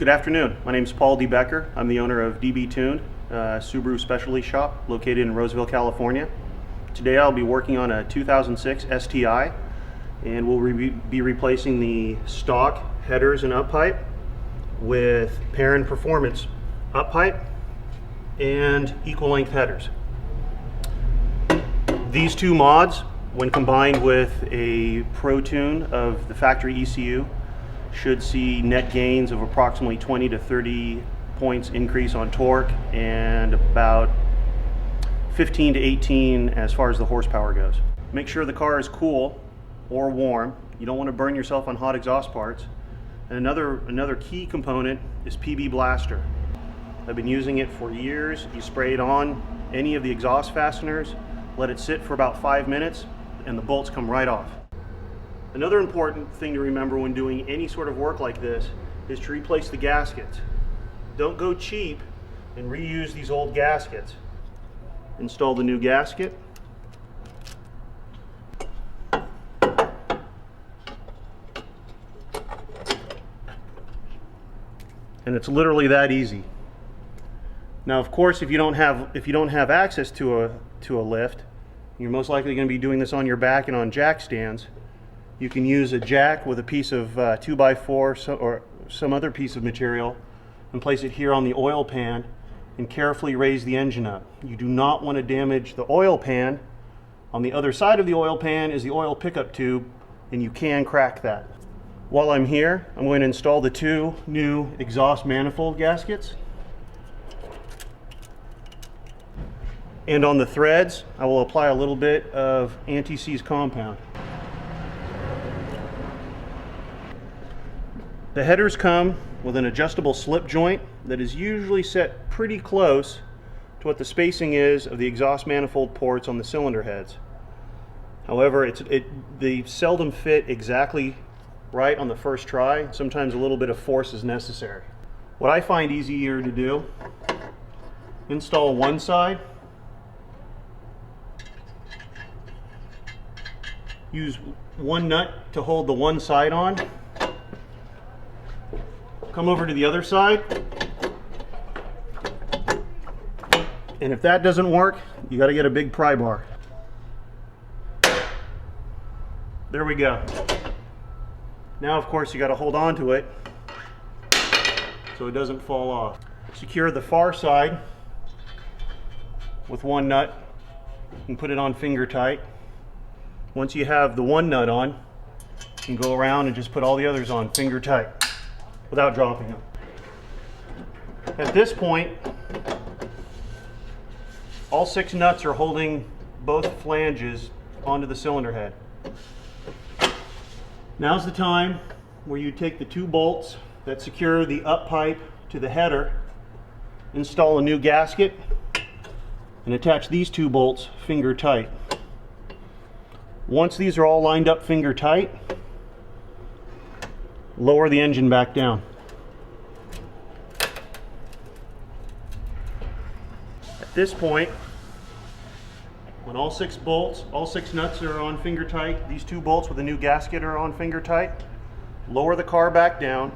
Good afternoon. My name is Paul D. Becker. I'm the owner of DB Tuned, Subaru specialty shop located in Roseville, California. Today I'll be working on a 2006 STI, and we'll be replacing the stock headers and up pipe with Perrin Performance up pipe and equal length headers. These two mods, when combined with a Pro Tune of the factory ECU, should see net gains of approximately 20 to 30 points increase on torque and about 15 to 18 as far as the horsepower goes. Make sure the car is cool or warm. You don't want to burn yourself on hot exhaust parts. And another key component is PB Blaster. I've been using it for years. You spray it on any of the exhaust fasteners, let it sit for about 5 minutes, and the bolts come right off. Another important thing to remember when doing any sort of work like this is to replace the gaskets. Don't go cheap and reuse these old gaskets. Install the new gasket. And it's literally that easy. Now, of course, if you don't have access to a lift, you're most likely going to be doing this on your back and on jack stands. You can use a jack with a piece of 2x4 or some other piece of material and place it here on the oil pan and carefully raise the engine up. You do not want to damage the oil pan. On the other side of the oil pan is the oil pickup tube, and you can crack that. While I'm here, I'm going to install the two new exhaust manifold gaskets. And on the threads, I will apply a little bit of anti-seize compound. The headers come with an adjustable slip joint that is usually set pretty close to what the spacing is of the exhaust manifold ports on the cylinder heads. However, they seldom fit exactly right on the first try. Sometimes a little bit of force is necessary. What I find easier to do, install one side, use one nut to hold the one side on, come over to the other side, and if that doesn't work, you got to get a big pry bar. There we go. Now, of course, you got to hold on to it so it doesn't fall off. Secure the far side with one nut and put it on finger tight. Once you have the one nut on, you can go around and just put all the others on finger tight without dropping them. At this point, all 6 nuts are holding both flanges onto the cylinder head. Now's the time where you take the 2 bolts that secure the up pipe to the header, install a new gasket, and attach these 2 bolts finger tight. Once these are all lined up finger tight, lower the engine back down. At this point, when all 6 nuts are on finger tight, these 2 bolts with the new gasket are on finger tight, lower the car back down,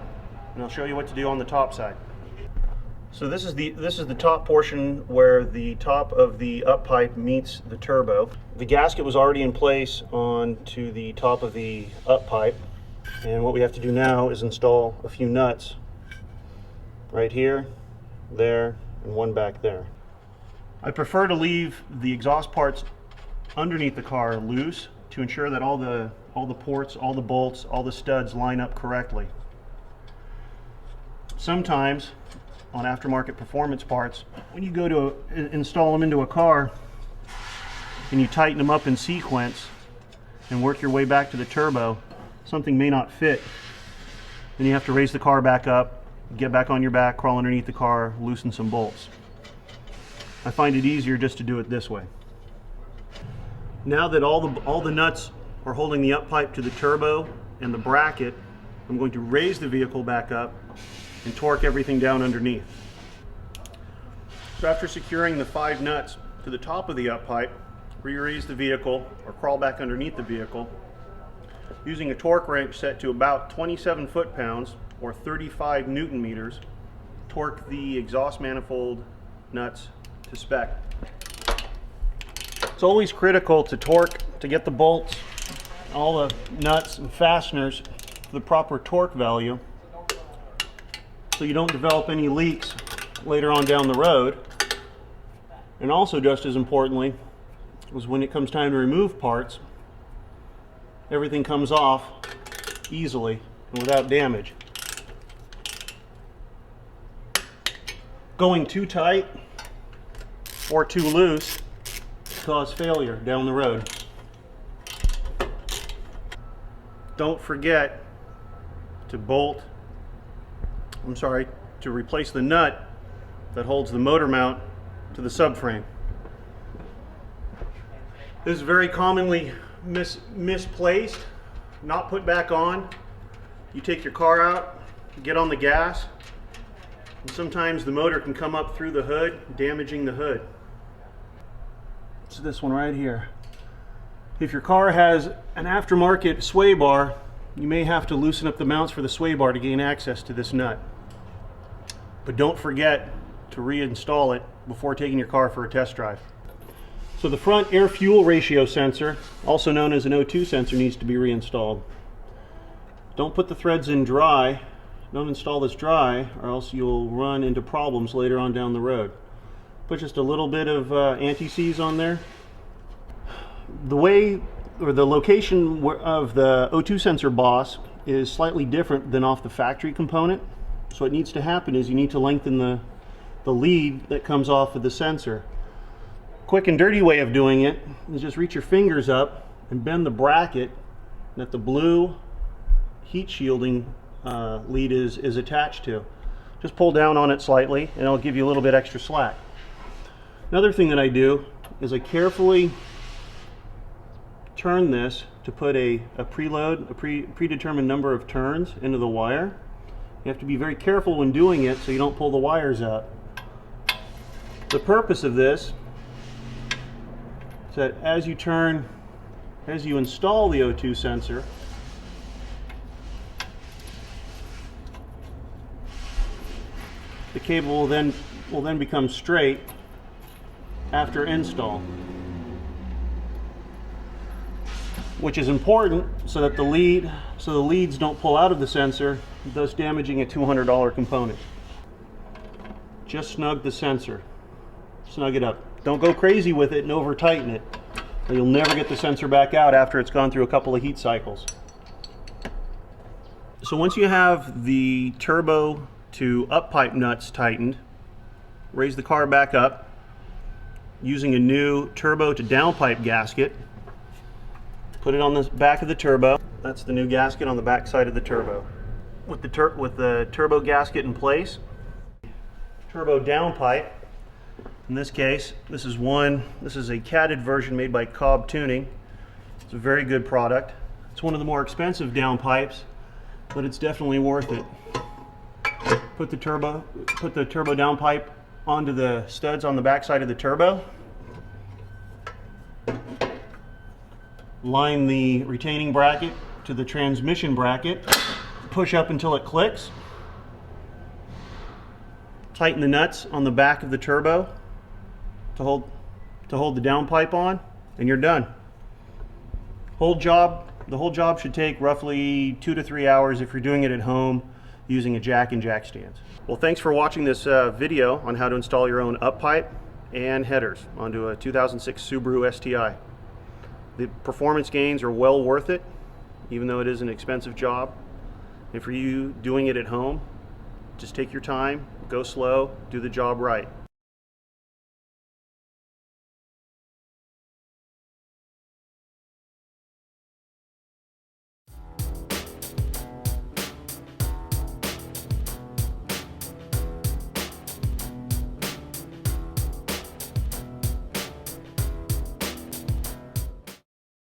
and I'll show you what to do on the top side. So this is the top portion where the top of the up pipe meets the turbo. The gasket was already in place onto the top of the up pipe. And what we have to do now is install a few nuts right here, there, and one back there. I prefer to leave the exhaust parts underneath the car loose to ensure that all the ports, all the bolts, all the studs line up correctly. Sometimes on aftermarket performance parts, when you go to install them into a car and you tighten them up in sequence and work your way back to the turbo, something may not fit. Then you have to raise the car back up, get back on your back, crawl underneath the car, loosen some bolts. I find it easier just to do it this way. Now that all the nuts are holding the up pipe to the turbo and the bracket, I'm going to raise the vehicle back up and torque everything down underneath. So after securing the 5 nuts to the top of the up pipe, re-raise the vehicle or crawl back underneath the vehicle using a torque wrench set to about 27 foot-pounds or 35 Newton meters, torque the exhaust manifold nuts to spec. It's always critical to torque to get the bolts, all the nuts and fasteners to the proper torque value so you don't develop any leaks later on down the road. And also, just as importantly, is when it comes time to remove parts, everything comes off easily and without damage. Going too tight or too loose cause failure down the road. Don't forget to to replace the nut that holds the motor mount to the subframe. This is very commonly misplaced, not put back on. You take your car out, get on the gas, and sometimes the motor can come up through the hood, damaging the hood. It's this one right here. If your car has an aftermarket sway bar, you may have to loosen up the mounts for the sway bar to gain access to this nut. But don't forget to reinstall it before taking your car for a test drive. So the front air-fuel ratio sensor, also known as an O2 sensor, needs to be reinstalled. Don't put the threads in dry. Don't install this dry, or else you'll run into problems later on down the road. Put just a little bit of anti-seize on there. The way, or the location of the O2 sensor boss is slightly different than off the factory component. So what needs to happen is you need to lengthen the lead that comes off of the sensor. Quick and dirty way of doing it is just reach your fingers up and bend the bracket that the blue heat shielding lead is attached to. Just pull down on it slightly and it'll give you a little bit extra slack. Another thing that I do is I carefully turn this to put a predetermined number of turns into the wire. You have to be very careful when doing it so you don't pull the wires out. The purpose of this is that as you install the O2 sensor, the cable will then become straight after install, which is important so that the leads don't pull out of the sensor, thus damaging a $200 component. Just snug the sensor. Snug it up. Don't go crazy with it and over tighten it, or you'll never get the sensor back out after it's gone through a couple of heat cycles. So once you have the turbo to up pipe nuts tightened, raise the car back up using a new turbo to down pipe gasket. Put it on the back of the turbo. That's the new gasket on the back side of the turbo. With the turbo gasket in place, turbo down pipe. In this case, this is a catted version made by Cobb Tuning. It's a very good product. It's one of the more expensive down pipes, but it's definitely worth it. Put the turbo down pipe onto the studs on the back side of the turbo. Line the retaining bracket to the transmission bracket. Push up until it clicks. Tighten the nuts on the back of the turbo to hold the down pipe on, and you're done. The whole job should take roughly 2 to 3 hours if you're doing it at home using a jack and jack stands. Well, thanks for watching this video on how to install your own up pipe and headers onto a 2006 Subaru STI. The performance gains are well worth it, even though it is an expensive job. And for you doing it at home, just take your time, go slow, do the job right.